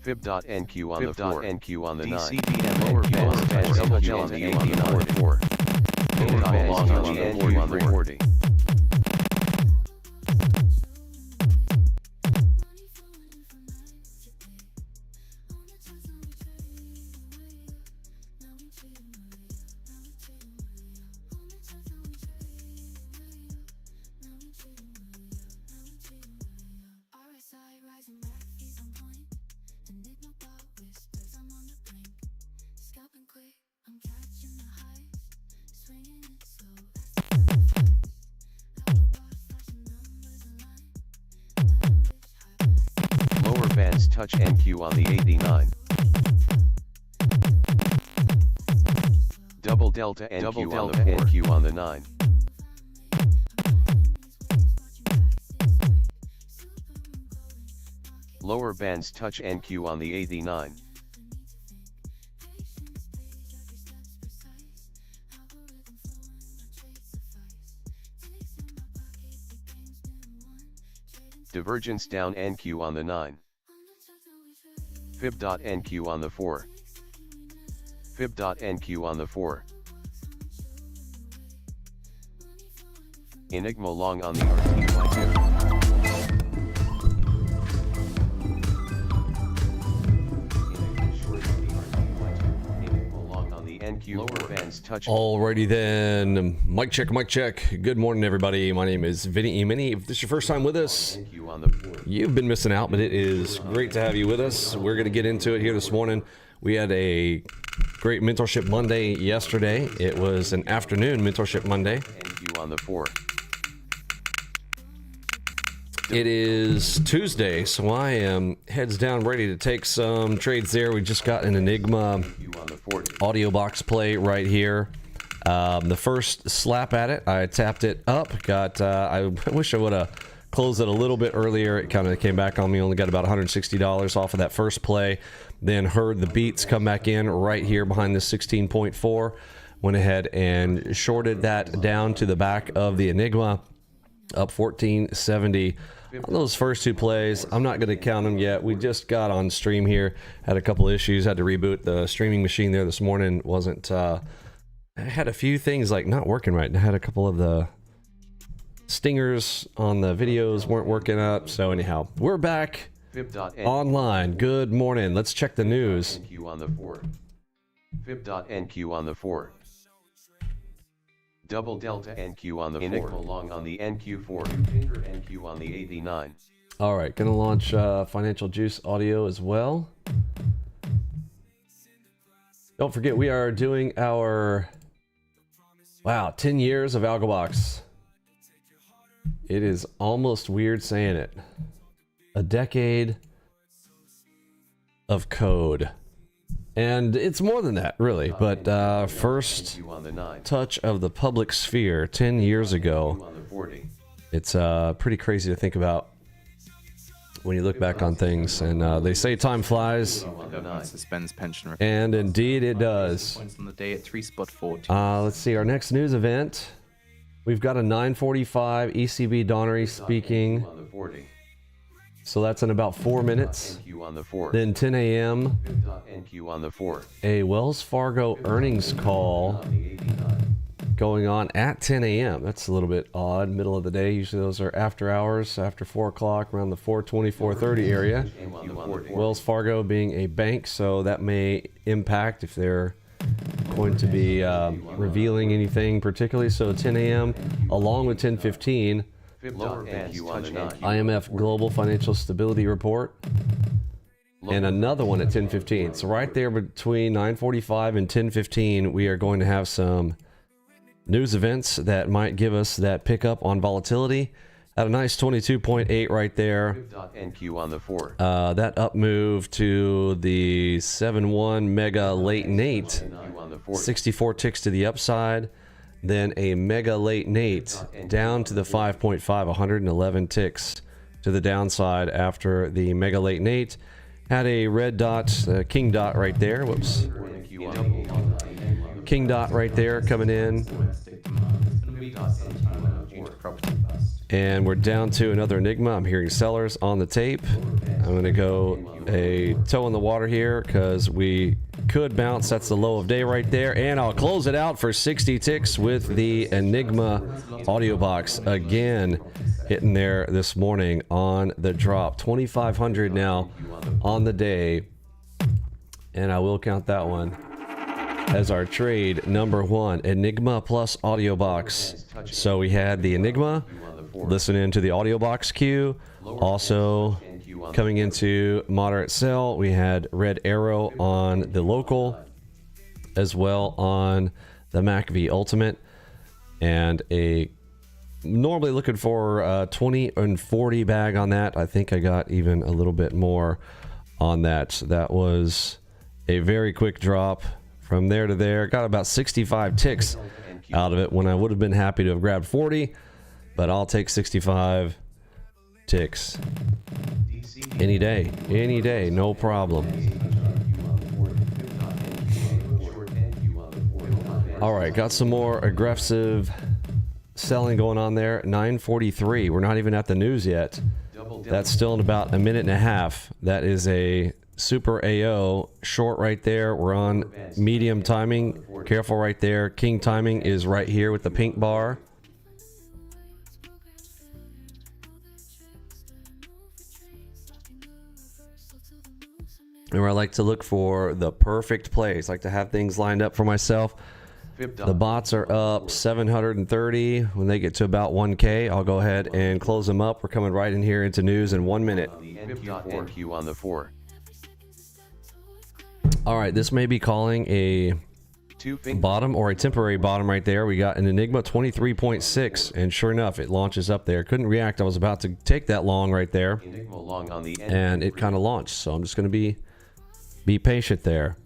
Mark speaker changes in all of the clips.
Speaker 1: Fib.NQ on the 4. NQ on the 9.
Speaker 2: DCBM lower bands
Speaker 1: double J on the 18 on the 4. Long on the 40.
Speaker 2: Bands touch NQ on the 89. Double delta NQ on the 4. NQ on the 9. Lower bands touch NQ on the 89. Divergence down NQ on the 9. Fib.NQ on the 4. Fib.NQ on the 4. Enigma long on the RTY2. Lower bands touch.
Speaker 3: Alrighty then, mic check, mic check. Good morning, everybody. My name is Vinny Emini. If this is your first time with us, you've been missing out, but it is great to have you with us. We're going to get into it here this morning. We had a great Mentorship Monday yesterday. It was an afternoon Mentorship Monday.
Speaker 2: NQ on the 4.
Speaker 3: It is Tuesday, so I am heads down ready to take some trades there. We just got an Enigma audio box play right here. The first slap at it, I tapped it up. I wish I would have closed it a little bit earlier. It kind of came back on me. Only got about $160 off of that first play. Then heard the beats come back in right here behind the 16.4. Went ahead and shorted that down to the back of the Enigma. Up 1470 on those first two plays. I'm not going to count them yet. We just got on stream here, had a couple issues, had to reboot the streaming machine there this morning. Wasn't I had a few things like not working right. I had a couple of the stingers on the videos weren't working up. So anyhow, we're back online. Good morning. Let's check the news.
Speaker 2: NQ on the 4. Fib.NQ on the 4. Double delta NQ on the 4. Enigma long on the NQ4. Finger NQ on the 89.
Speaker 3: All right, gonna launch Financial Juice audio as well. Don't forget, we are doing our 10 years of AlgoBox. It is almost weird saying it. A decade of code. And it's more than that, really. But first touch of the public sphere 10 years ago. It's pretty crazy to think about when you look back on things. And they say time flies.
Speaker 4: Suspends pension.
Speaker 3: And indeed it does.
Speaker 4: Points on the day at 3.40.
Speaker 3: Let's see, our next news event. We've got a 9:45 ECB Donnery speaking. So that's in about 4 minutes. Then 10 a.m. a Wells Fargo earnings call going on at 10 a.m. That's a little bit odd, middle of the day. Usually those are after hours, after 4 o'clock, around the 4:20, 4:30 area. Wells Fargo being a bank, so that may impact if they're going to be revealing anything particularly. So 10 a.m. along with 10:15. IMF Global Financial Stability Report, and another one at 10:15. So right there between 9:45 and 10:15, we are going to have some news events that might give us that pickup on volatility. At a nice 22.8 right there.
Speaker 2: NQ on the 4.
Speaker 3: That up move to the 7-1 mega late Nate.
Speaker 2: NQ on the 4.
Speaker 3: 64 ticks to the upside. Then a mega late Nate down to the 5.5, 111 ticks to the downside after the mega late Nate. Had a red dot, king dot right there. Whoops. King dot right there coming in. And we're down to another Enigma. I'm hearing sellers on the tape. I'm going to go a toe in the water here because we could bounce. That's the low of day right there. And I'll close it out for 60 ticks with the Enigma audio box again hitting there this morning on the drop. 2,500 now on the day. And I will count that one as our trade number 1, Enigma plus audio box. So we had the Enigma, listen into the audio box queue. Also coming into moderate sell, we had red arrow on the local, as well on the MACV Ultimate, and a normally looking for 20 and 40 bag on that. I think I got even a little bit more on that. That was a very quick drop from there to there. Got about 65 ticks out of it when I would have been happy to have grabbed 40, but I'll take 65 ticks any day, no problem. All right, got some more aggressive selling going on there. 9:43. We're not even at the news yet. That's still in about a minute and a half. That is a super AO short right there. We're on medium timing. Careful right there. King timing is right here with the pink bar. And where I like to look for the perfect plays. I like to have things lined up for myself. The bots are up 730. When they get to about 1K, I'll go ahead and close them up. We're coming right in here into news in 1 minute.
Speaker 2: NQ on the 4.
Speaker 3: All right, this may be calling a bottom or a temporary bottom right there. We got an Enigma 23.6, and sure enough, it launches up there. Couldn't react. I was about to take that long right there, and it kind of launched. So I'm just going to be patient there.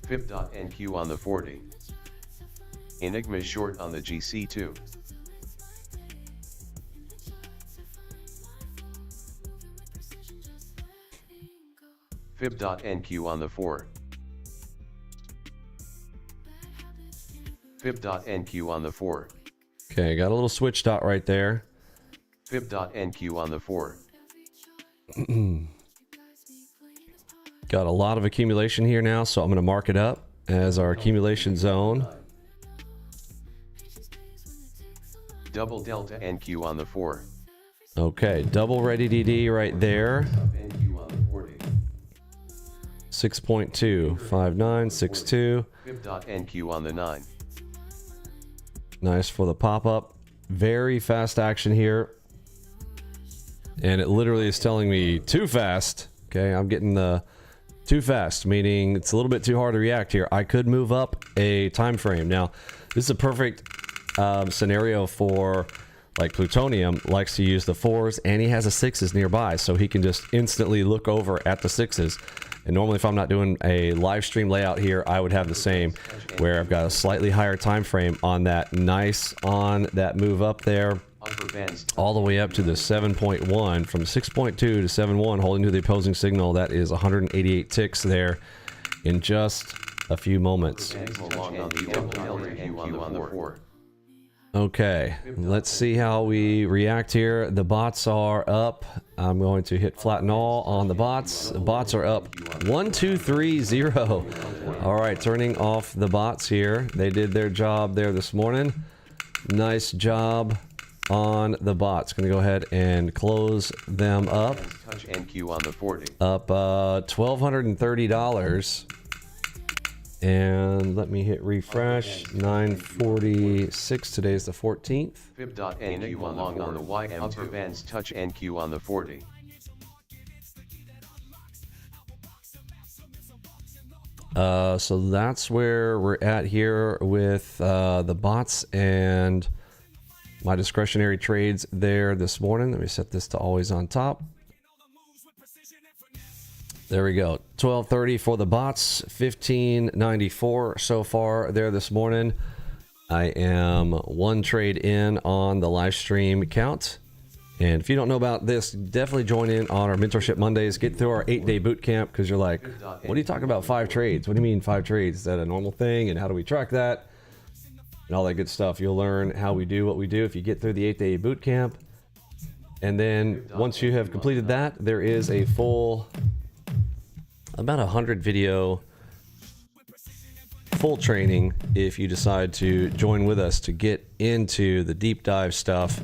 Speaker 2: NQ on the 40. Enigma short on the GC2. NQ on the 4. NQ on the 4.
Speaker 3: Okay, got a little switch dot right there.
Speaker 2: NQ on the 4.
Speaker 3: Got a lot of accumulation here now, so I'm going to mark it up as our accumulation zone.
Speaker 2: Double delta NQ on the 4.
Speaker 3: Okay, double ready DD right there. 6.2, 5962.
Speaker 2: NQ on the 9.
Speaker 3: Nice for the pop-up. Very fast action here. And it literally is telling me too fast. Okay, I'm getting the too fast, meaning it's a little bit too hard to react here. I could move up a time frame. Now, this is a perfect scenario for, like, Plutonium likes to use the 4s, and he has a 6s nearby, so he can just instantly look over at the 6s. And normally, if I'm not doing a live stream layout here, I would have the same, where I've got a slightly higher time frame on that. Nice on that move up there, all the way up to the 7.1, from 6.2 to 7.1, holding to the opposing signal. That is 188 ticks there in just a few moments. Okay, let's see how we react here. The bots are up. I'm going to hit flatten all on the bots. The bots are up 1, 2, 3, 0. All right, turning off the bots here. They did their job there this morning. Nice job on the bots. Gonna go ahead and close them up. Up $1,230. And let me hit refresh. 946. Today's the 14th.
Speaker 2: NQ along on the Y upper bands touch NQ on the 40.
Speaker 3: So that's where we're at here with the bots and my discretionary trades there this morning. Let me set this to always on top. There we go. 12:30 for the bots, 15.94 so far there this morning. I am one trade in on the live stream count. And if you don't know about this, definitely join in on our Mentorship Mondays. Get through our 8-day boot camp, because you're like, what are you talking about 5 trades? What do you mean 5 trades? Is that a normal thing? And how do we track that? And all that good stuff. You'll learn how we do what we do if you get through the 8-day boot camp. And then once you have completed that, there is a full, about 100 video full training if you decide to join with us to get into the deep dive stuff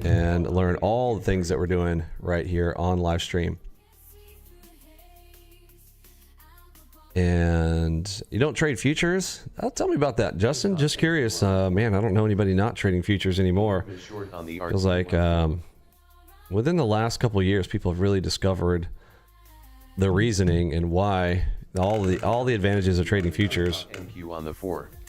Speaker 3: and learn all the things that we're doing right here on live stream. And you don't trade futures? Tell me about that, Justin. Just curious. Man, I don't know anybody not trading futures anymore. Feels like within the last couple of years, people have really discovered the reasoning and why all the advantages of trading futures.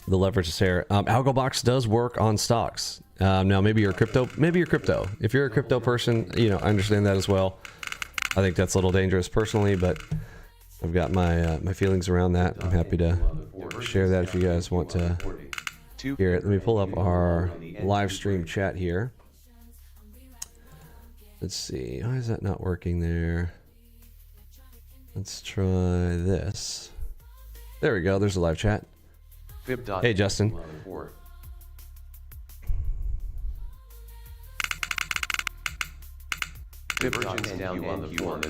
Speaker 3: The leverage is there. AlgoBox does work on stocks. Now maybe you're crypto. If you're a crypto person, you know, I understand that as well. I think that's a little dangerous personally, but I've got my my feelings around that. I'm happy to share that if you guys want to hear it. Let me pull up our live stream chat here. Let's see. Why is that not working there? Let's try this. There we go. There's a live chat. Hey, Justin.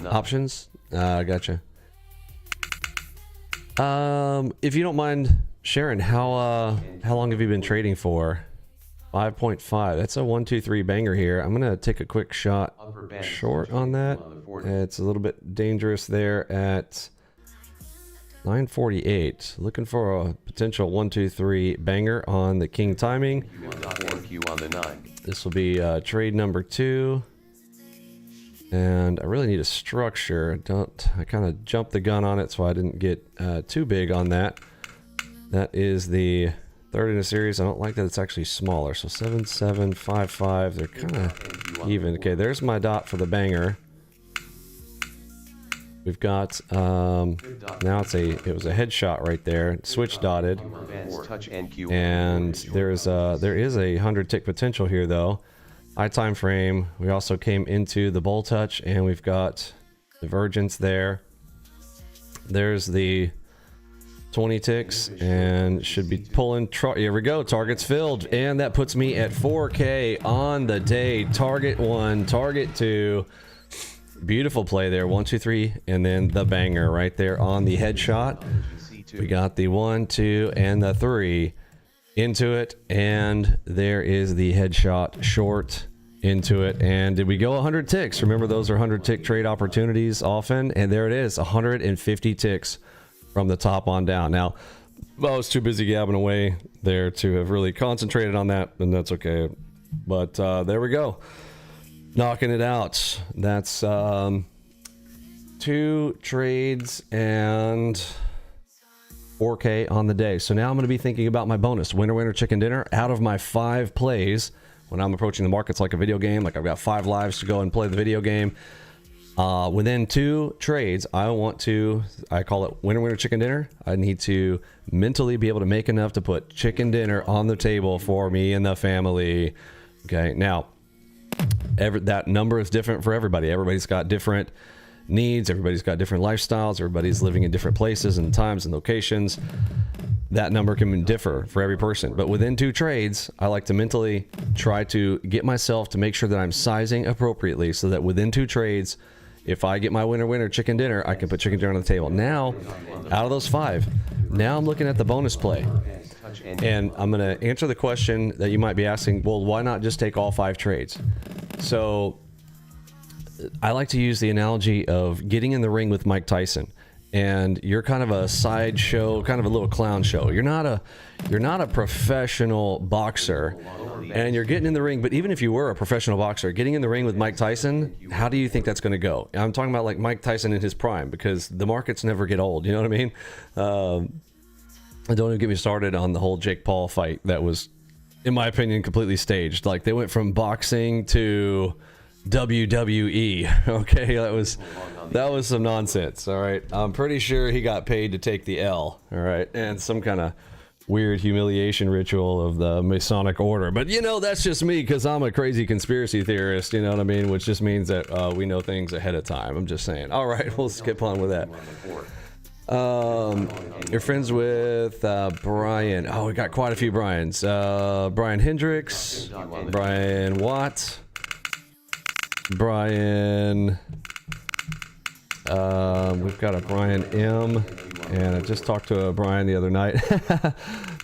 Speaker 3: Options? Gotcha. If you don't mind sharing, how long have you been trading for? 5.5. That's a 1, 2, 3 banger here. I'm gonna take a quick shot short on that. It's a little bit dangerous there at 948. Looking for a potential 1, 2, 3 banger on the king timing. This will be trade number 2. And I really need a structure. I kind of jumped the gun on it, so I didn't get too big on that. That is the third in a series. I don't like that it's actually smaller. So 7, 7, 5, 5. They're kind of even. Okay, there's my dot for the banger. We've got now it was a headshot right there, switch dotted, and there is a 100 tick potential here though. High time frame. We also came into the bull touch, and we've got divergence there. There's the 20 ticks, and should be pulling. Here we go. Targets filled, and that puts me at 4K on the day. Target 1, target 2. Beautiful play there. 1, 2, 3, and then the banger right there on the headshot. We got the 1, 2, and the 3 into it, and there is the headshot short into it. And did we go 100 ticks? Remember, those are 100 tick trade opportunities often, and there it is, 150 ticks from the top on down. Now, I was too busy gabbing away there to have really concentrated on that, and that's okay. But there we go. Knocking it out. That's 2 trades and 4K on the day. So now I'm going to be thinking about my bonus. Winner, chicken dinner. Out of my 5 plays, when I'm approaching the markets like a video game, like I've got 5 lives to go and play the video game. Within 2 trades, I call it winner, chicken dinner. I need to mentally be able to make enough to put chicken dinner on the table for me and the family. Okay, now, that number is different for everybody. Everybody's got different needs. Everybody's got different lifestyles. Everybody's living in different places and times and locations. That number can differ for every person. But within 2 trades, I like to mentally try to get myself to make sure that I'm sizing appropriately, so that within 2 trades, if I get my winner chicken dinner, I can put chicken dinner on the table. Now, out of those 5, now I'm looking at the bonus play. And I'm going to answer the question that you might be asking, well, why not just take all 5 trades? So I like to use the analogy of getting in the ring with Mike Tyson. and you're kind of a sideshow, kind of a little clown show. You're not a professional boxer, and you're getting in the ring. But even if you were a professional boxer, getting in the ring with Mike Tyson, how do you think that's going to go? I'm talking about like Mike Tyson in his prime, because the markets never get old. You know what I mean? Don't even get me started on the whole Jake Paul fight that was, in my opinion, completely staged. Like, they went from boxing to WWE. Okay, that was some nonsense. All right, I'm pretty sure he got paid to take the L. All right, and some kind of weird humiliation ritual of the Masonic order. But you know, that's just me, because I'm a crazy conspiracy theorist. You know what I mean? Which just means that we know things ahead of time. I'm just saying. All right, we'll skip on with that. You're friends with Brian. Oh, we got quite a few Brians. Brian Hendricks, Brian Watt, Brian. We've got a Brian M, and I just talked to a Brian the other night.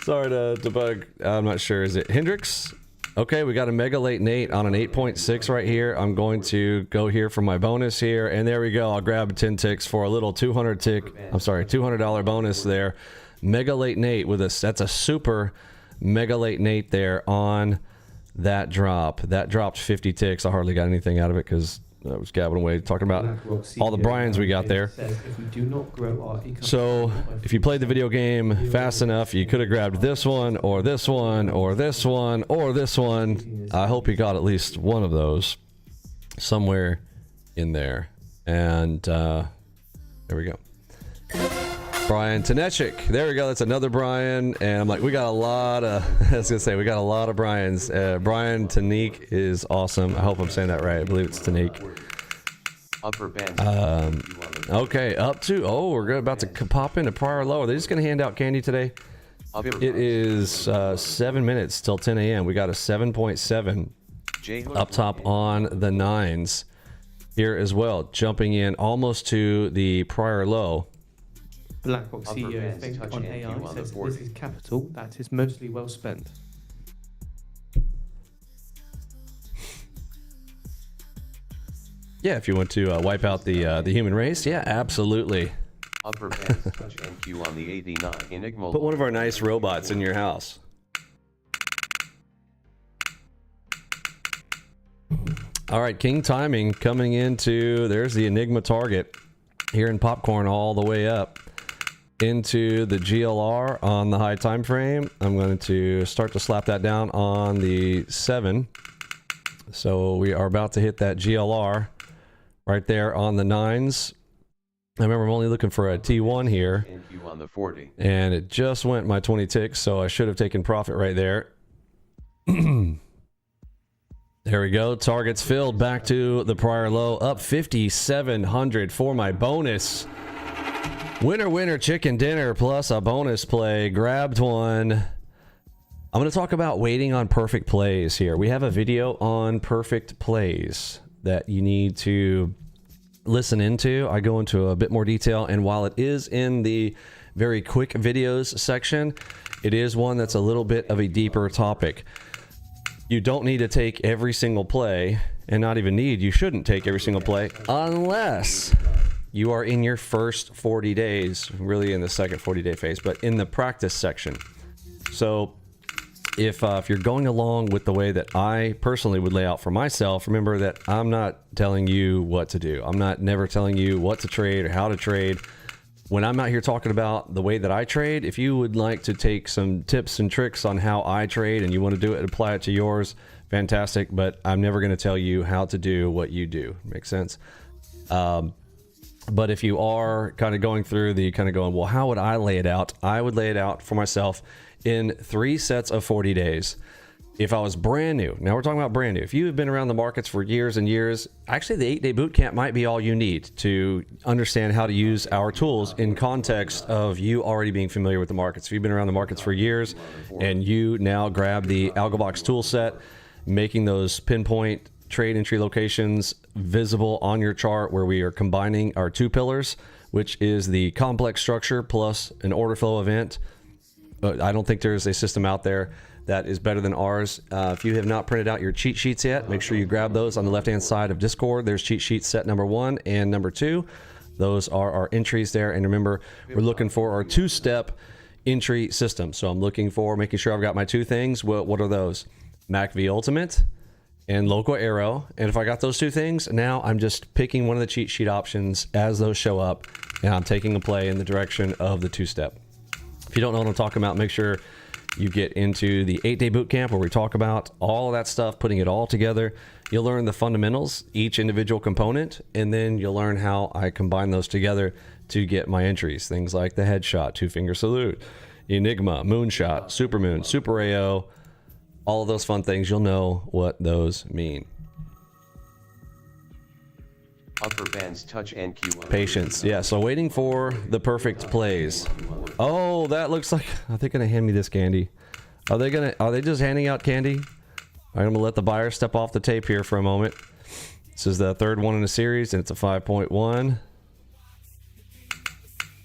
Speaker 3: Sorry to bug. I'm not sure. Is it Hendricks? Okay, we got a Mega Late Nate on an 8.6 right here. I'm going to go here for my bonus here, and there we go. I'll grab 10 ticks for a little $200 bonus there. Mega Late Nate with us. That's a super Mega Late Nate there on that drop. That dropped 50 ticks. I hardly got anything out of it because I was gabbing away talking about all the Brians we got there. So if you played the video game fast enough, you could have grabbed this one or this one or this one or this one. I hope you got at least one of those somewhere in there. And there we go. Brian Tanechik. There we go. That's another Brian. And I'm like, we got a lot of, I was going to say, we got a lot of Brians. Brian Tanik is awesome. I hope I'm saying that right. I believe it's Tanik. Okay, up to, oh, we're about to pop into prior low. Are they just going to hand out candy today? It is 7 minutes till 10 a.m. We got a 7.7 up top on the 9s here as well. Jumping in almost to the prior low.
Speaker 5: BlackRock CEO thinks on AI says this is capital that is mostly well spent.
Speaker 3: Yeah, if you want to wipe out the human race, yeah, absolutely.
Speaker 2: Upper band touch NQ on the 89 Enigma.
Speaker 3: Put one of our nice robots in your house. All right, King Timing coming into, there's the Enigma target here in Popcorn all the way up into the GLR on the high time frame. I'm going to start to slap that down on the 7. So we are about to hit that GLR right there on the 9s. I remember I'm only looking for a T1 here,
Speaker 2: on the 40.
Speaker 3: And it just went my 20 ticks, so I should have taken profit right there. There we go. Targets filled back to the prior low, up 5,700 for my bonus. Winner, winner, chicken dinner plus a bonus play. Grabbed one. I'm going to talk about waiting on perfect plays here. We have a video on perfect plays that you need to listen into. I go into a bit more detail, and while it is in the very quick videos section, it is one that's a little bit of a deeper topic. You don't need to take every single play, and not even need, you shouldn't take every single play unless you are in your first 40 days, really in the second 40-day phase, but in the practice section. So if you're going along with the way that I personally would lay out for myself, remember that I'm not telling you what to do. I'm not never telling you what to trade or how to trade. When I'm out here talking about the way that I trade, if you would like to take some tips and tricks on how I trade and you want to do it and apply it to yours, fantastic, but I'm never going to tell you how to do what you do. Makes sense? But if you are kind of going through the kind of going, well, how would I lay it out? I would lay it out for myself in 3 sets of 40 days. If I was brand new, now we're talking about brand new. If you have been around the markets for years and years, actually the 8-day boot camp might be all you need to understand how to use our tools in context of you already being familiar with the markets. If you've been around the markets for years and you now grab the AlgoBox tool set, making those pinpoint trade entry locations visible on your chart where we are combining our 2 pillars, which is the complex structure plus an order flow event. I don't think there's a system out there that is better than ours. If you have not printed out your cheat sheets yet, make sure you grab those on the left hand side of Discord. There's cheat sheet set number 1 and number 2. Those are our entries there. And remember, we're looking for our two-step entry system. So I'm looking for making sure I've got my two things. What are those? MACV Ultimate and Local Arrow. And if I got those two things, now I'm just picking one of the cheat sheet options as those show up, and I'm taking a play in the direction of the two-step. If you don't know what I'm talking about, make sure you get into the 8-day boot camp where we talk about all of that stuff, putting it all together. You'll learn the fundamentals, each individual component, and then you'll learn how I combine those together to get my entries. Things like the headshot, two-finger salute, Enigma, moonshot, supermoon, super AO, all of those fun things. You'll know what those mean.
Speaker 2: Upper bands touch NQ.
Speaker 3: Patience. Yeah, so waiting for the perfect plays. Oh, that looks like, are they gonna hand me this candy? Are they just handing out candy? All right, I'm gonna let the buyer step off the tape here for a moment. This is the third one in the series, and it's a 5.1.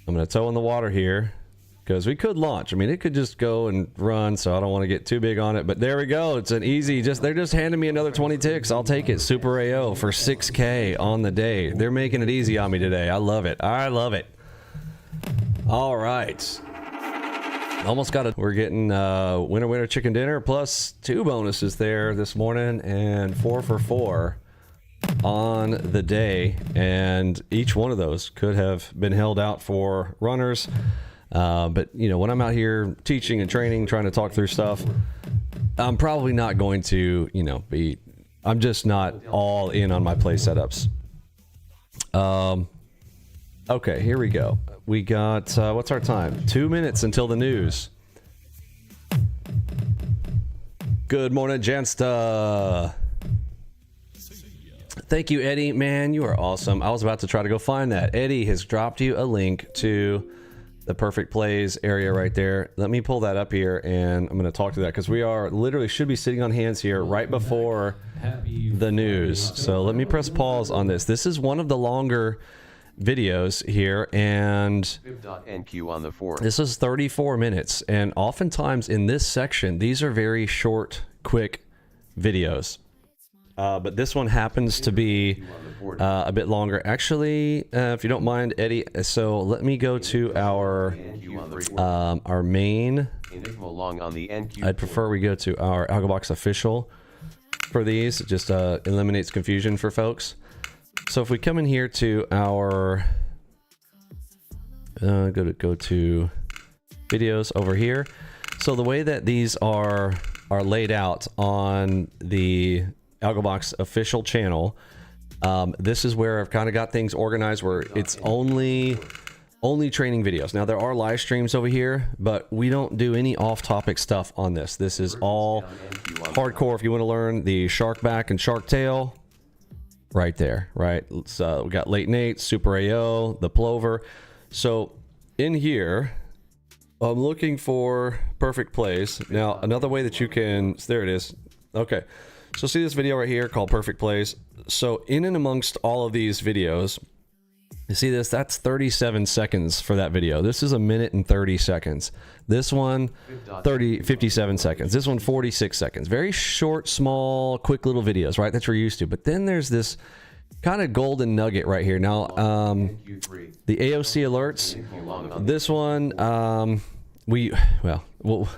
Speaker 3: I'm gonna toe in the water here, because we could launch. I mean, it could just go and run, so I don't want to get too big on it. But there we go. It's an easy, they're just handing me another 20 ticks. I'll take it. Super AO for 6K on the day. They're making it easy on me today. I love it. I love it. All right. Almost got it. We're getting winner, winner, chicken dinner, plus 2 bonuses there this morning, and 4 for 4 on the day. And each one of those could have been held out for runners. But you know, when I'm out here teaching and training, trying to talk through stuff, I'm probably not going to, you know, I'm just not all in on my play setups. Okay, here we go. We got, what's our time? 2 minutes until the news. Good morning, Jansta. Thank you, Eddie. Man, you are awesome. I was about to try to go find that. Eddie has dropped you a link to the perfect plays area right there. Let me pull that up here, and I'm going to talk to that, because we are literally should be sitting on hands here right before the news. So let me press pause on this. This is one of the longer videos here, and
Speaker 2: NQ on the 4.
Speaker 3: this is 34 minutes. And oftentimes in this section, these are very short, quick videos. But this one happens to be a bit longer. Actually, if you don't mind, Eddie, so let me go to our main. I'd prefer we go to our AlgoBox official for these. It just eliminates confusion for folks. So if we come in here to our go to videos over here. So the way that these are laid out on the AlgoBox official channel, this is where I've kind of got things organized where it's only training videos. Now there are live streams over here, but we don't do any off-topic stuff on this. This is all hardcore. If you want to learn the shark back and shark tail, right there, right? So we got late Nate, Super AO, the plover. So in here, I'm looking for perfect plays. Now another way that you can, there it is. Okay. So see this video right here called Perfect Plays. So in and amongst all of these videos, you see this, that's 37 seconds for that video. This is 1 minute and 30 seconds. This one, 57 seconds. This one, 46 seconds. Very short, small, quick little videos, right? That's what we're used to. But then there's this kind of golden nugget right here. Now, the AOC alerts, this one, we'll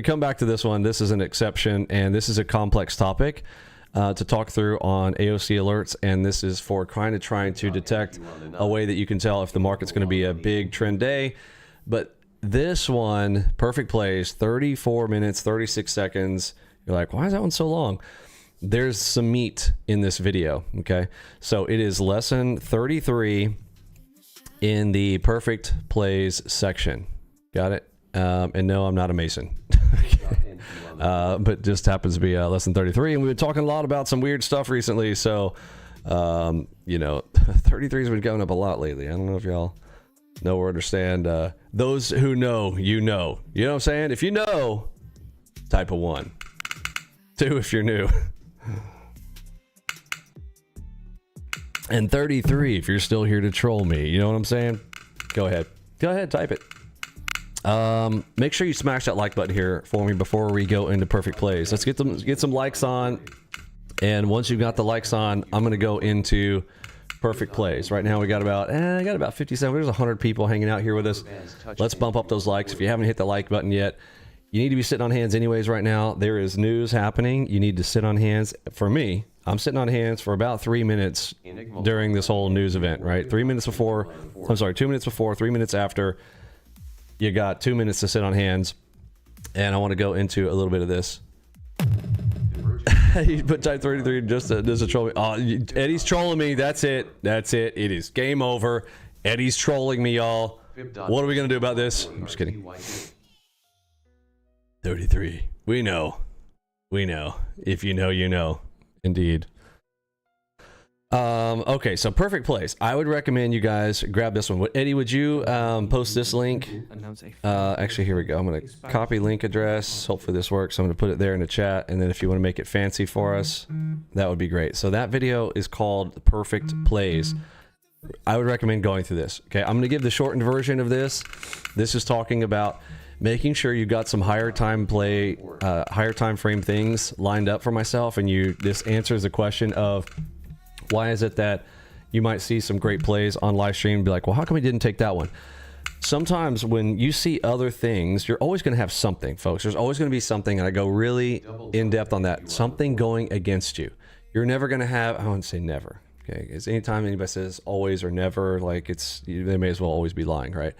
Speaker 3: come back to this one. This is an exception, and this is a complex topic to talk through on AOC alerts, and this is for kind of trying to detect a way that you can tell if the market's going to be a big trend day. But this one, perfect plays, 34 minutes, 36 seconds. You're like, why is that one so long? There's some meat in this video, okay? So it is lesson 33 in the perfect plays section. Got it? And no, I'm not a Mason. But just happens to be lesson 33, and we've been talking a lot about some weird stuff recently, so you know, 33 has been going up a lot lately. I don't know if y'all know or understand. Those who know, you know what I'm saying? If you know, type a 1. 2 if you're new. And 33 if you're still here to troll me. You know what I'm saying? Go ahead, type it. Make sure you smash that like button here for me before we go into perfect plays. Let's get some likes on, and once you've got the likes on, I'm going to go into perfect plays. Right now we got about 57. There's 100 people hanging out here with us. Let's bump up those likes. If you haven't hit the like button yet, you need to be sitting on hands anyways right now. There is news happening. You need to sit on hands. For me, I'm sitting on hands for about 3 minutes during this whole news event, right? 3 minutes before, I'm sorry, 2 minutes before, 3 minutes after. You got 2 minutes to sit on hands. And I want to go into a little bit of this. You put type 33 just to troll me. Oh, Eddie's trolling me. That's it. That's it. It is game over. Eddie's trolling me, y'all. What are we going to do about this? I'm just kidding. 33. We know. We know. If you know, you know. Indeed. Okay, so perfect place. I would recommend you guys grab this one. Eddie, would you post this link? Actually, here we go. I'm going to copy link address. Hopefully this works. I'm going to put it there in the chat. And then if you want to make it fancy for us, that would be great. So that video is called Perfect Plays. I would recommend going through this. Okay, I'm going to give the shortened version of this. This is talking about making sure you got some higher time frame things lined up for myself. And this answers the question of, why is it that you might see some great plays on live stream and be like, well, how come we didn't take that one? Sometimes when you see other things, you're always going to have something, folks. There's always going to be something, and I go really in depth on that. Something going against you. You're never going to have, I wouldn't say never. Okay, because anytime anybody says always or never, like they may as well always be lying, right?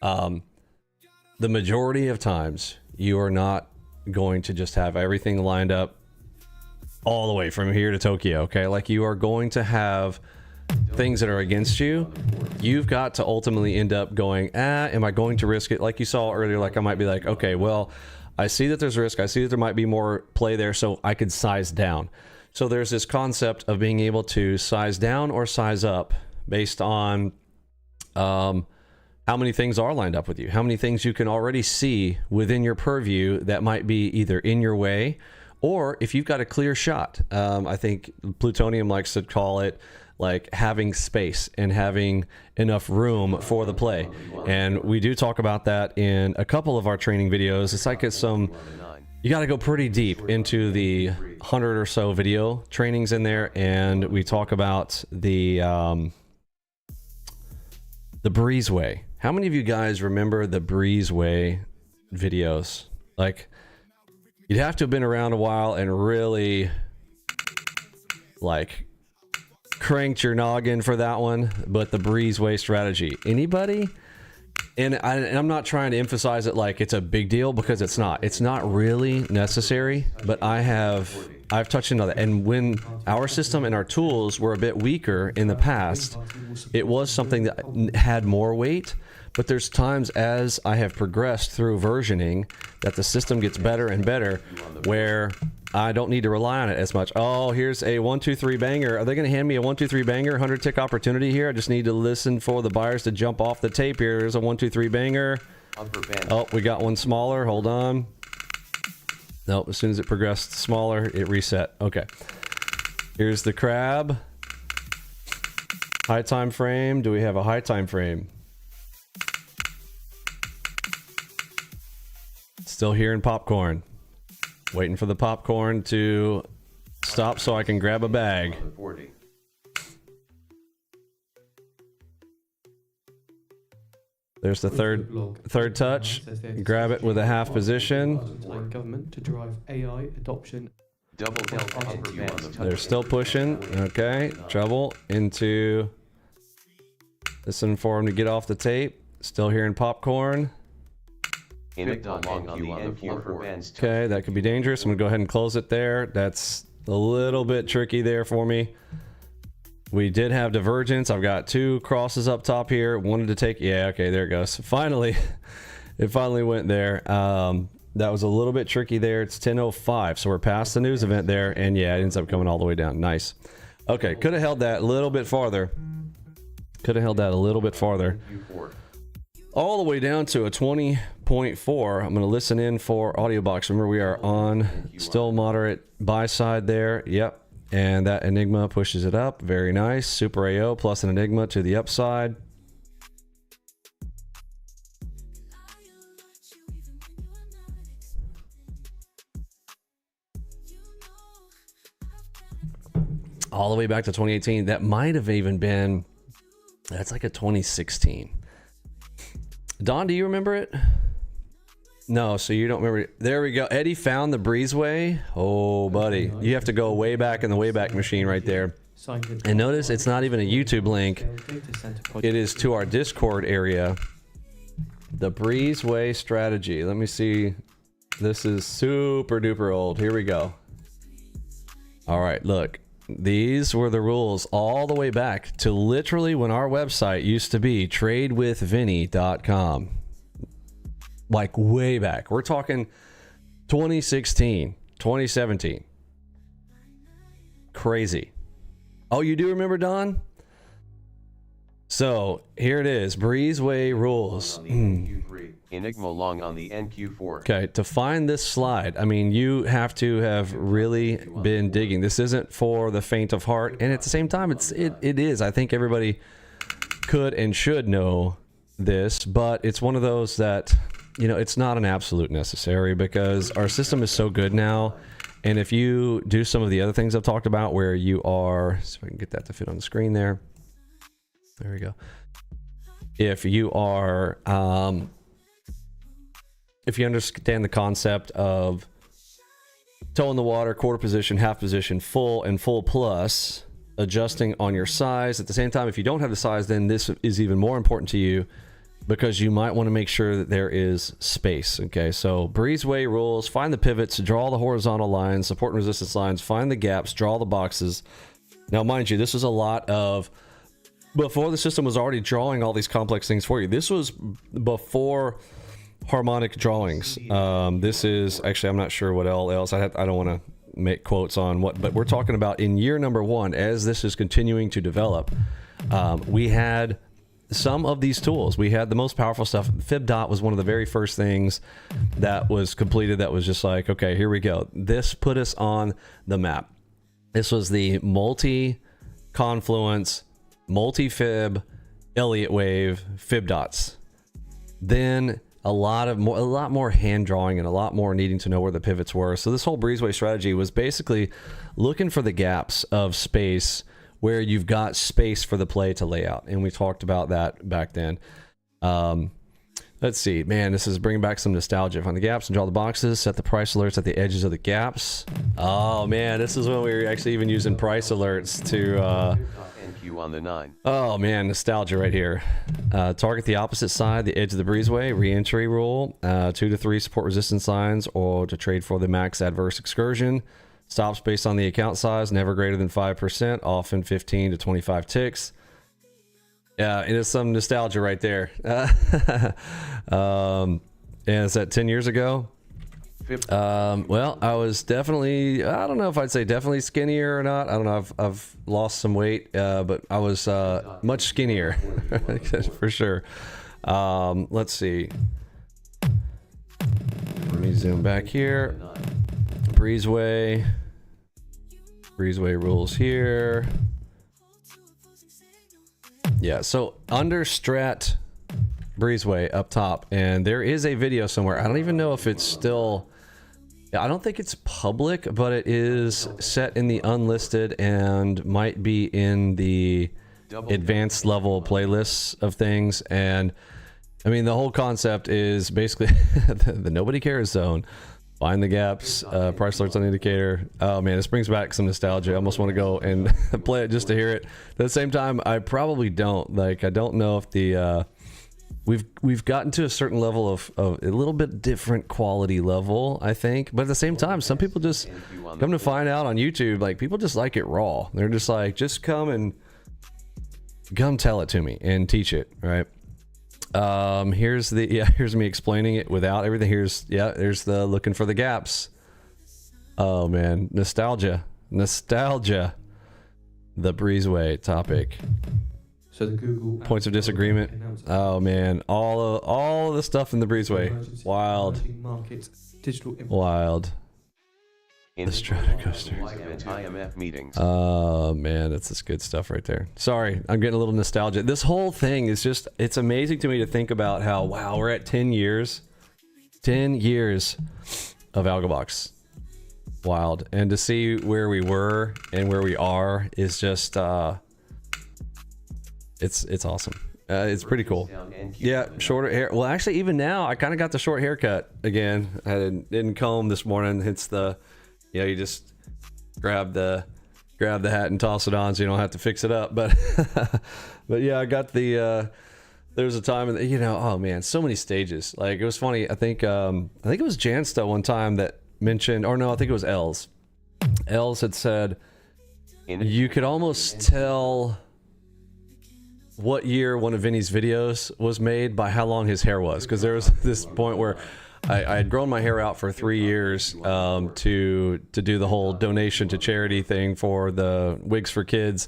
Speaker 3: The majority of times, you are not going to just have everything lined up all the way from here to Tokyo, okay? Like, you are going to have things that are against you. You've got to ultimately end up going, am I going to risk it? Like you saw earlier, like I might be like, okay, well, I see that there's risk. I see that there might be more play there, so I could size down. So there's this concept of being able to size down or size up based on how many things are lined up with you, how many things you can already see within your purview that might be either in your way, or if you've got a clear shot. I think Plutonium likes to call it like having space and having enough room for the play. And we do talk about that in a couple of our training videos. It's like you got to go pretty deep into the 100 or so video trainings in there. And we talk about the breezeway. How many of you guys remember the breezeway videos? Like, you'd have to have been around a while and really like cranked your noggin for that one. But the breezeway strategy, anybody? And I'm not trying to emphasize it like it's a big deal, because it's not. It's not really necessary. But I've touched into that. And when our system and our tools were a bit weaker in the past, it was something that had more weight. But there's times as I have progressed through versioning that the system gets better and better, where I don't need to rely on it as much. Oh, here's a 1, 2, 3 banger. Are they going to hand me a 1, 2, 3 banger 100 tick opportunity here? I just need to listen for the buyers to jump off the tape here. There's a 1, 2, 3 banger. Oh, we got one smaller. Hold on. Nope, as soon as it progressed smaller, it reset. Okay. Here's the crab. High time frame. Do we have a high time frame? Still hearing popcorn. Waiting for the popcorn to stop so I can grab a bag. There's the third touch. Grab it with a half position.
Speaker 5: Government to drive AI adoption.
Speaker 3: They're still pushing. Okay, trouble into. Listen for him to get off the tape. Still hearing popcorn. Okay, that could be dangerous. I'm gonna go ahead and close it there. That's a little bit tricky there for me. We did have divergence. I've got 2 crosses up top here. Wanted to take, yeah, okay, there it goes. Finally, it finally went there. That was a little bit tricky there. It's 10:05, so we're past the news event there, and yeah, it ends up coming all the way down. Nice. Okay, could have held that a little bit farther. Could have held that a little bit farther. All the way down to a 20.4. I'm going to listen in for AlgoBox. Remember, we are on still moderate buy side there. Yep. And that Enigma pushes it up. Very nice. Super AO plus an Enigma to the upside. all the way back to 2018. That might have even been, that's like a 2016. Don, do you remember it? No, so you don't remember it. There we go. Eddie found the breezeway. Oh, buddy. You have to go way back in the Wayback Machine right there. And notice it's not even a YouTube link. It is to our Discord area. The breezeway strategy. Let me see. This is super duper old. Here we go. All right, look. These were the rules all the way back to literally when our website used to be tradewithvinny.com. Like way back. We're talking 2016, 2017. Crazy. Oh, you do remember, Don? So here it is. Breezeway rules.
Speaker 2: Enigma long on the NQ4.
Speaker 3: Okay, to find this slide, I mean, you have to have really been digging. This isn't for the faint of heart, and at the same time, it is. I think everybody could and should know this, but it's one of those that, you know, it's not an absolute necessary because our system is so good now. And if you do some of the other things I've talked about where you are, so I can get that to fit on the screen there. There we go. If you are, if you understand the concept of toe in the water, quarter position, half position, full, and full plus, adjusting on your size. At the same time, if you don't have the size, then this is even more important to you because you might want to make sure that there is space. Okay, so breezeway rules, find the pivots, draw the horizontal lines, support and resistance lines, find the gaps, draw the boxes. Now, mind you, this was a lot of, before the system was already drawing all these complex things for you. This was before harmonic drawings. This is, actually, I'm not sure what else. I don't want to make quotes on what, but we're talking about in year number 1, as this is continuing to develop, we had some of these tools. We had the most powerful stuff. FibDot was one of the very first things that was completed that was just like, okay, here we go. This put us on the map. This was the multi-confluence, multi-fib, Elliott wave, FibDots. Then a lot more hand drawing and a lot more needing to know where the pivots were. So this whole breezeway strategy was basically looking for the gaps of space where you've got space for the play to lay out. And we talked about that back then. Let's see, man, this is bringing back some nostalgia. Find the gaps and draw the boxes, set the price alerts at the edges of the gaps. Oh man, this is when we were actually even using price alerts to,
Speaker 2: NQ on the 9.
Speaker 3: oh man, nostalgia right here. Target the opposite side, the edge of the breezeway, re-entry rule, 2 to 3 support resistance lines, or to trade for the max adverse excursion. Stops based on the account size, never greater than 5%, often 15 to 25 ticks. Yeah, it is some nostalgia right there. And is that 10 years ago? Well, I was definitely, I don't know if I'd say definitely skinnier or not. I don't know. I've lost some weight, but I was much skinnier for sure. Let's see. Let me zoom back here. Breezeway rules here. Yeah, so under strat breezeway up top, and there is a video somewhere. I don't even know if it's still, I don't think it's public, but it is set in the unlisted and might be in the advanced level playlists of things. And I mean, the whole concept is basically the nobody cares zone. Find the gaps, price alerts on the indicator. Oh man, this brings back some nostalgia. I almost want to go and play it just to hear it. At the same time, I probably don't. Like, I don't know if the we've gotten to a certain level of a little bit different quality level, I think. But at the same time, some people just come to find out on YouTube, like people just like it raw. They're just like, just come tell it to me and teach it, right? Here's me explaining it without everything. There's the looking for the gaps. Oh man, nostalgia, the breezeway topic.
Speaker 5: So the Google
Speaker 3: points of disagreement. Oh man, all of the stuff in the breezeway, wild, wild. The Strata Coaster.
Speaker 2: IMF meetings.
Speaker 3: Oh man, that's just good stuff right there. Sorry, I'm getting a little nostalgia. This whole thing is just, it's amazing to me to think about how, wow, we're at 10 years. 10 years of AlgoBox. wild. And to see where we were and where we are is just it's awesome. It's pretty cool. Yeah, shorter hair. Well, actually, even now, I kind of got the short haircut again. I didn't comb this morning. It's the, you just grab the hat and toss it on, so you don't have to fix it up. But, but yeah, I got the. There's a time, oh man, so many stages. Like, it was funny. I think it was Jansta one time that mentioned, or no, I think it was Els. Els had said you could almost tell what year one of Vinny's videos was made by how long his hair was, because there was this point where I had grown my hair out for 3 years to do the whole donation to charity thing for the Wigs for Kids,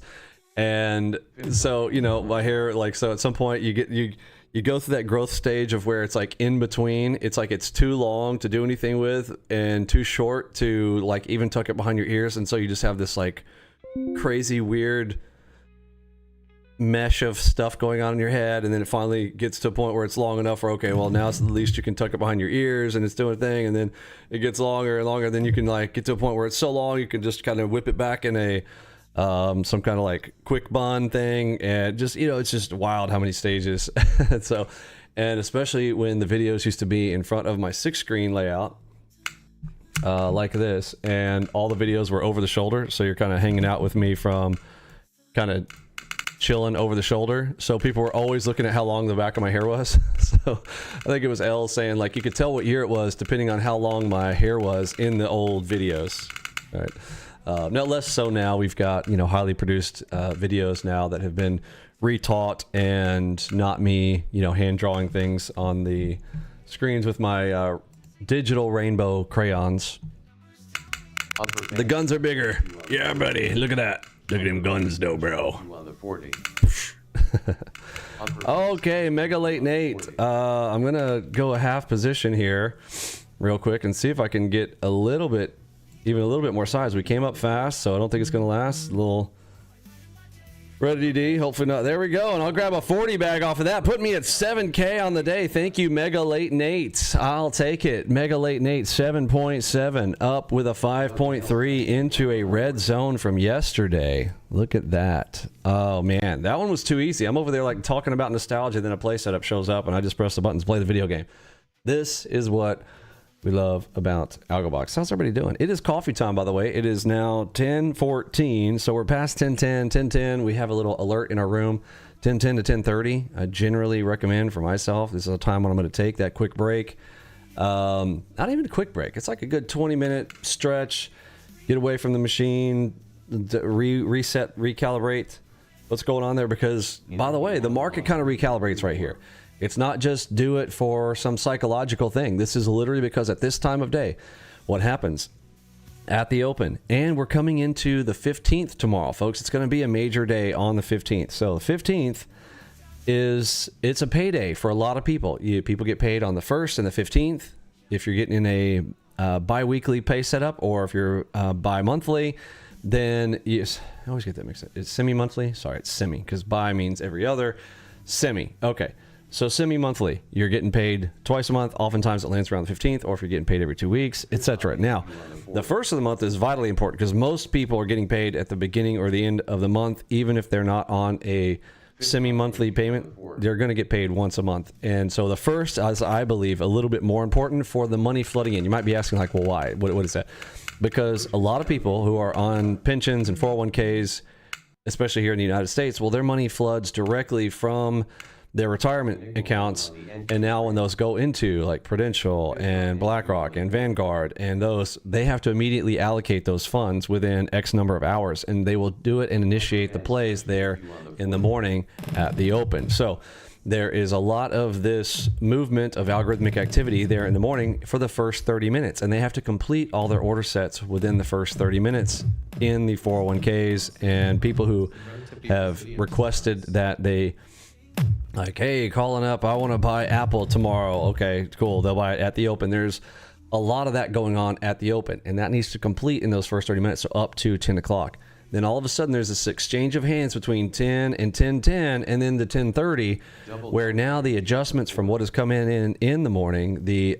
Speaker 3: and so my hair, like, so at some point you go through that growth stage of where it's like in between. It's like it's too long to do anything with and too short to like even tuck it behind your ears, and so you just have this like crazy weird mesh of stuff going on in your head, and then it finally gets to a point where it's long enough where, okay, well, now it's at least you can tuck it behind your ears and it's doing a thing, and then it gets longer and longer, then you can like get to a point where it's so long you can just kind of whip it back in a some kind of like quick bun thing, and just it's just wild how many stages. So, and especially when the videos used to be in front of my 6-screen layout like this, and all the videos were over the shoulder, so you're kind of hanging out with me from kind of chilling over the shoulder, so people were always looking at how long the back of my hair was. So I think it was Elle saying like you could tell what year it was depending on how long my hair was in the old videos. All right, no less so now. We've got highly produced videos now that have been retaught, and not me hand drawing things on the screens with my digital rainbow crayons. The guns are bigger. Yeah, buddy, look at that. Look at them guns though, bro. Okay, Mega Late Nate. I'm gonna go a half position here real quick and see if I can get even a little bit more size. We came up fast, so I don't think it's gonna last. A little Ready D, hopefully not. There we go, and I'll grab a 40 bag off of that. Put me at 7K on the day. Thank you, Mega Late Nate. I'll take it. Mega Late Nate, 7.7, up with a 5.3 into a red zone from yesterday. Look at that. Oh, man, that one was too easy. I'm over there like talking about nostalgia, then a play setup shows up, and I just press the buttons, play the video game. This is what we love about AlgoBox. How's everybody doing? It is coffee time, by the way. It is now 10:14, so we're past 10:10. 10:10, we have a little alert in our room. 10:10 to 10:30, I generally recommend for myself. This is a time when I'm going to take that quick break. Not even a quick break. It's like a good 20-minute stretch. Get away from the machine, reset, recalibrate what's going on there. Because, by the way, the market kind of recalibrates right here. It's not just do it for some psychological thing. This is literally because at this time of day, what happens at the open, and we're coming into the 15th tomorrow, folks. It's going to be a major day on the 15th. So the 15th it's a payday for a lot of people. People get paid on the 1st and the 15th. If you're getting in a bi-weekly pay setup, or if you're bi-monthly, then yes, I always get that mixed up. It's semi-monthly. Sorry, it's semi, because bi means every other. Semi. Okay. So semi-monthly, you're getting paid twice a month. Oftentimes it lands around the 15th, or if you're getting paid every 2 weeks, etc. Now, the first of the month is vitally important because most people are getting paid at the beginning or the end of the month. Even if they're not on a semi-monthly payment, they're going to get paid once a month. And so the first is, I believe, a little bit more important for the money flooding in. You might be asking like, well, why? What is that? Because a lot of people who are on pensions and 401ks, especially here in the United States, well, their money floods directly from their retirement accounts, and now when those go into like Prudential and BlackRock and Vanguard and those, they have to immediately allocate those funds within X number of hours, and they will do it and initiate the plays there in the morning at the open. So there is a lot of this movement of algorithmic activity there in the morning for the first 30 minutes, and they have to complete all their order sets within the first 30 minutes in the 401ks. And people who have requested that they, like, hey, calling up, I want to buy Apple tomorrow. Okay, cool. They'll buy it at the open. There's a lot of that going on at the open, and that needs to complete in those first 30 minutes, so up to 10 o'clock. Then all of a sudden there's this exchange of hands between 10 and 10:10, and then the 10:30, where now the adjustments from what has come in the morning, the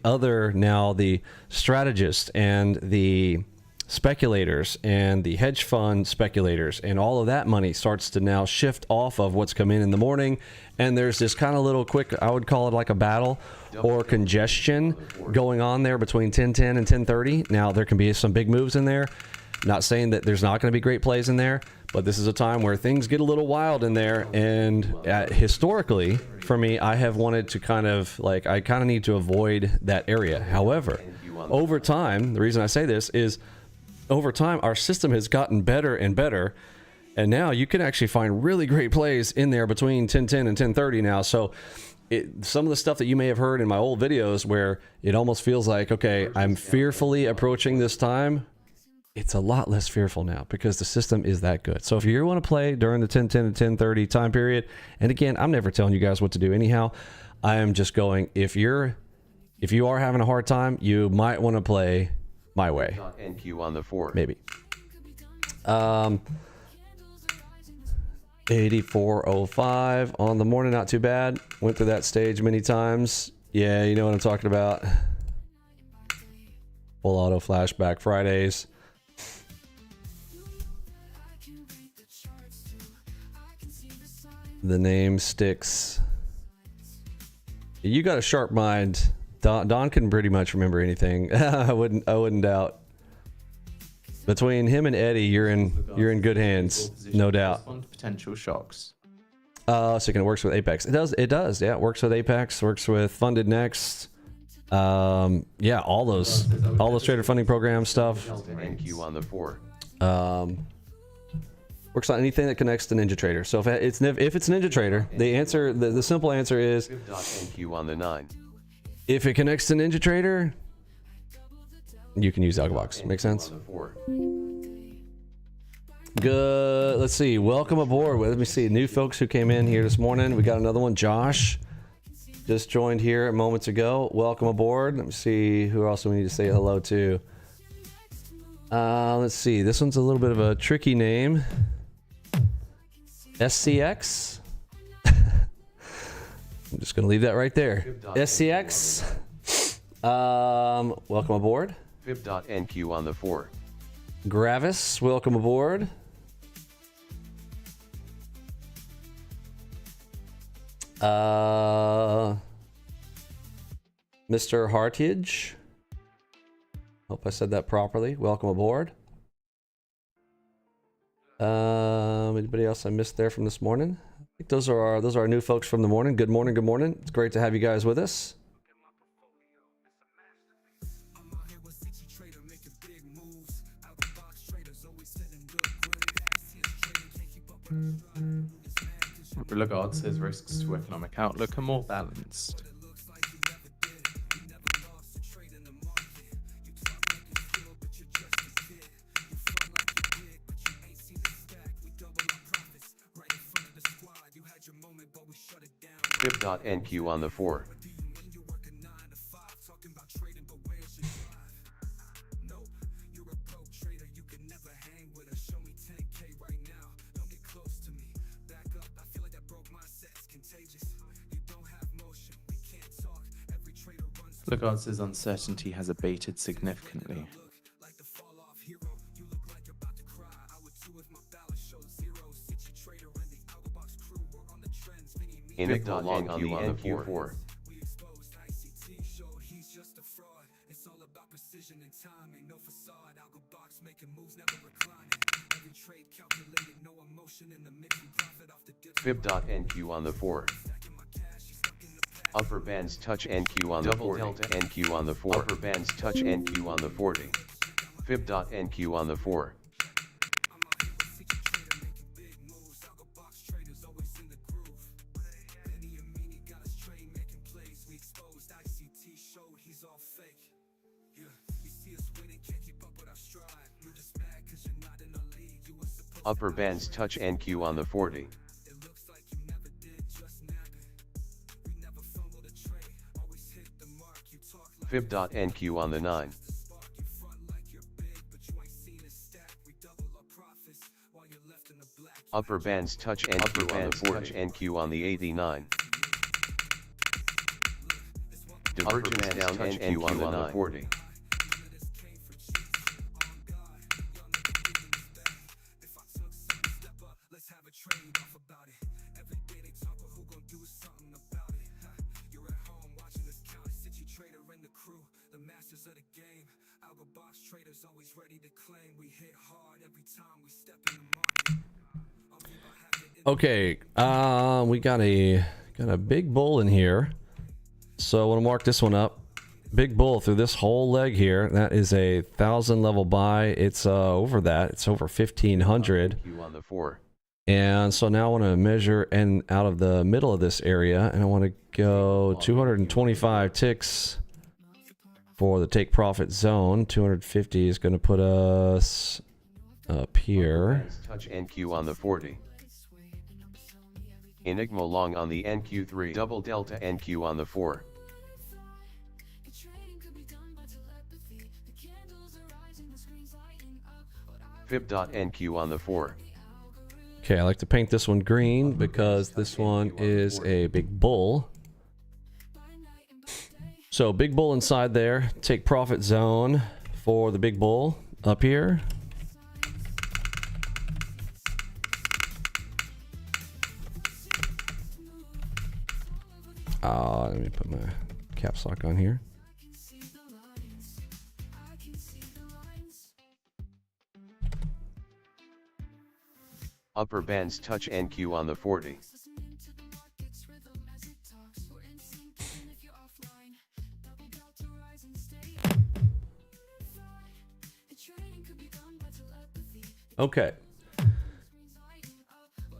Speaker 3: strategist and the speculators and the hedge fund speculators and all of that money starts to now shift off of what's come in the morning, and there's this kind of little quick, I would call it like a battle or congestion going on there between 10:10 and 10:30. Now there can be some big moves in there. Not saying that there's not going to be great plays in there, but this is a time where things get a little wild in there. And historically, for me, I have wanted to kind of like, I kind of need to avoid that area. However, over time, the reason I say this is over time, our system has gotten better and better. And now you can actually find really great plays in there between 10:10 and 10:30 now. So some of the stuff that you may have heard in my old videos where it almost feels like, okay, I'm fearfully approaching this time. It's a lot less fearful now because the system is that good. So if you want to play during the 10:10 and 10:30 time period, and again, I'm never telling you guys what to do anyhow. I am just going, if you are having a hard time, you might want to play my way.
Speaker 2: NQ on the 4.
Speaker 3: Maybe. 84.05 on the morning, not too bad. Went through that stage many times. Yeah, you know what I'm talking about. Full auto flashback Fridays. The name sticks. You got a sharp mind. Don can pretty much remember anything. I wouldn't doubt. Between him and Eddie, you're in good hands, no doubt.
Speaker 4: Potential shocks.
Speaker 3: So it works with Apex. It does. Yeah, it works with Apex. Works with Funded Next. Yeah, all those trader funding program stuff.
Speaker 2: NQ on the 4.
Speaker 3: Works on anything that connects to NinjaTrader. So if it's NinjaTrader, the simple answer is
Speaker 2: NQ on the 9.
Speaker 3: If it connects to NinjaTrader, you can use AlgoBox. Make sense? Good. Let's see. Welcome aboard. Let me see. New folks who came in here this morning. We got another one. Josh just joined here moments ago. Welcome aboard. Let me see who else we need to say hello to. Let's see. This one's a little bit of a tricky name. SCX. I'm just going to leave that right there. SCX. Welcome aboard.
Speaker 2: Fib.NQ on the 4.
Speaker 3: Gravis, welcome aboard. Mr. Hartage. Hope I said that properly. Welcome aboard. Anybody else I missed there from this morning? I think those are our new folks from the morning. Good morning, good morning. It's great to have you guys with us.
Speaker 4: Regards his risks to economic outlook are more balanced.
Speaker 2: Fib.NQ on the 4.
Speaker 4: Regards his uncertainty has abated significantly.
Speaker 2: Fib.NQ on the 4. Fib.NQ on the 4. Upper bands touch NQ on the 40. Delta NQ on the 4. Upper bands touch NQ on the 40. Fib.NQ on the 4. Upper bands touch NQ on the 40. Fib.NQ on the 9. Upper bands touch NQ on the 40. NQ on the 89. Divergence down NQ on the 40.
Speaker 6: masters of the game. AlgoBox traders always ready to claim. We hit hard every time we step in the market.
Speaker 3: Okay, we got a big bull in here. So I want to mark this one up. Big bull through this whole leg here. That is a 1,000 level buy. It's over that. It's over 1,500.
Speaker 2: On the 4.
Speaker 3: And so now I want to measure and out of the middle of this area, and I want to go 225 ticks for the take profit zone. 250 is going to put us up here.
Speaker 2: Touch NQ on the 40. Enigma long on the NQ3. Double delta NQ on the 4. Fib.NQ on the 4.
Speaker 3: Okay, I like to paint this one green because this one is a big bull. So big bull inside there. Take profit zone for the big bull up here. Let me put my caps lock on here.
Speaker 2: Upper bands touch NQ on the 40.
Speaker 3: Okay.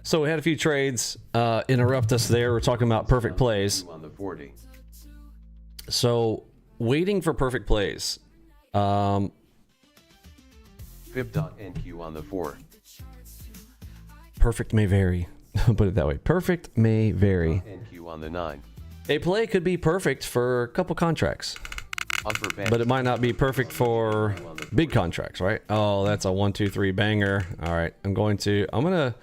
Speaker 3: So we had a few trades interrupt us there. We're talking about perfect plays.
Speaker 2: On the 40.
Speaker 3: So waiting for perfect plays.
Speaker 2: Fib.NQ on the 4.
Speaker 3: Perfect may vary. I'll put it that way. Perfect may vary.
Speaker 2: NQ on the 9.
Speaker 3: A play could be perfect for a couple contracts,
Speaker 2: Upper bands
Speaker 3: but it might not be perfect for big contracts, right? Oh, that's a 1, 2, 3 banger. All right, I'm gonna.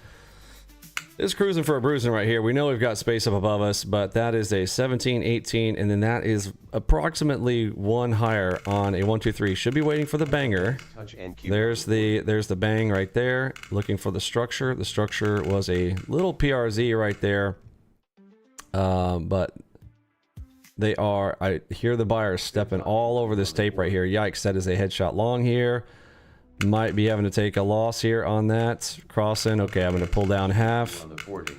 Speaker 3: It's cruising for a bruising right here. We know we've got space up above us, but that is a 17, 18, and then that is approximately one higher on a 1, 2, 3. Should be waiting for the banger.
Speaker 2: touch NQ.
Speaker 3: There's the bang right there. Looking for the structure. The structure was a little PRZ right there, but they are. I hear the buyers stepping all over this tape right here. Yikes! That is a headshot long here. Might be having to take a loss here on that. Crossing. Okay, I'm going to pull down half.
Speaker 2: On the 40.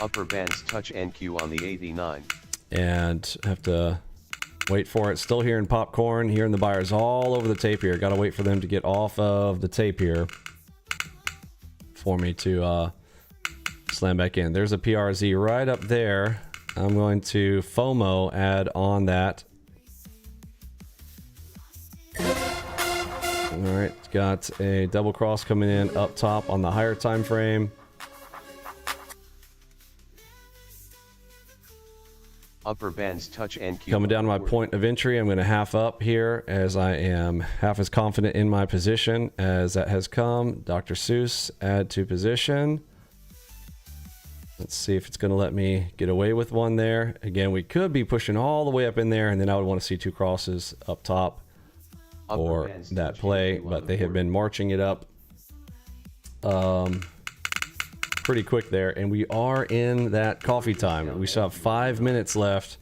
Speaker 2: Upper bands touch NQ on the 89.
Speaker 3: And have to wait for it. Still hearing popcorn. Hearing the buyers all over the tape here. Got to wait for them to get off of the tape here for me to slam back in. There's a PRZ right up there. I'm going to FOMO add on that. All right, got a double cross coming in up top on the higher time frame.
Speaker 2: Upper bands touch NQ.
Speaker 3: Coming down to my point of entry, I'm going to half up here as I am half as confident in my position as that has come. Dr. Seuss, add to position. Let's see if it's going to let me get away with one there. Again, we could be pushing all the way up in there, and then I would want to see 2 crosses up top or that play, but they have been marching it up pretty quick there, and we are in that coffee time. We still have 5 minutes left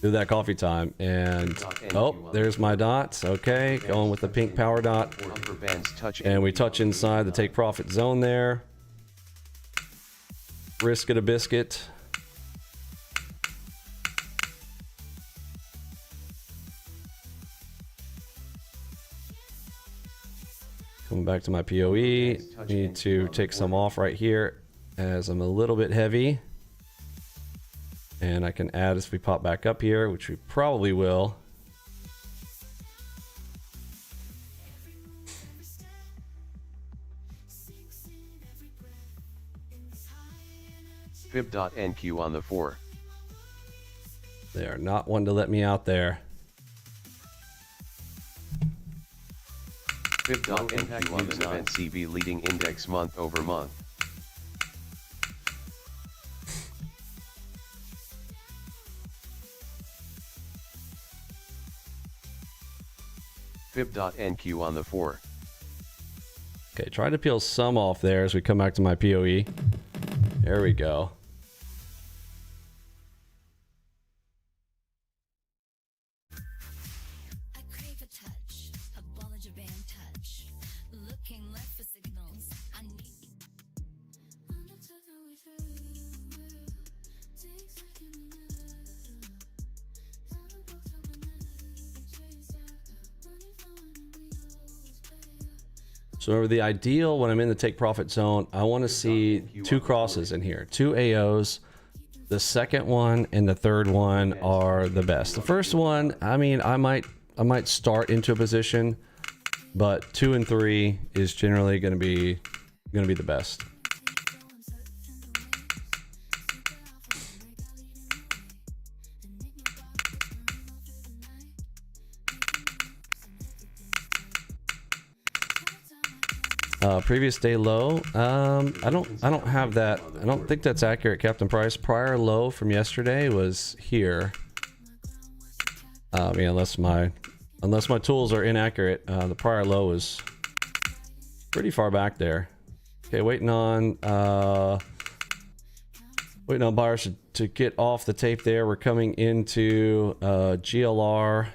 Speaker 3: through that coffee time, and oh, there's my dots. Okay, going with the pink power dot, and we touch inside the take profit zone there. Risk it a biscuit. Coming back to my POE, need to take some off right here as I'm a little bit heavy. And I can add as we pop back up here, which we probably will.
Speaker 2: Fib.NQ on the 4.
Speaker 3: They are not one to let me out there.
Speaker 2: Fib.NQ on the 9. CB leading index month over month. Fib.NQ on the 4.
Speaker 3: Okay, try to peel some off there as we come back to my POE. There we go. So the ideal when I'm in the take profit zone, I want to see 2 crosses in here, 2 AOs. The second one and the third one are the best. The first one, I mean, I might start into a position, but 2 and 3 is generally going to be the best. Previous day low. I don't have that. I don't think that's accurate, Captain Price. Prior low from yesterday was here. I mean, unless my tools are inaccurate, the prior low was pretty far back there. Okay, waiting on buyers to get off the tape there. We're coming into GLR.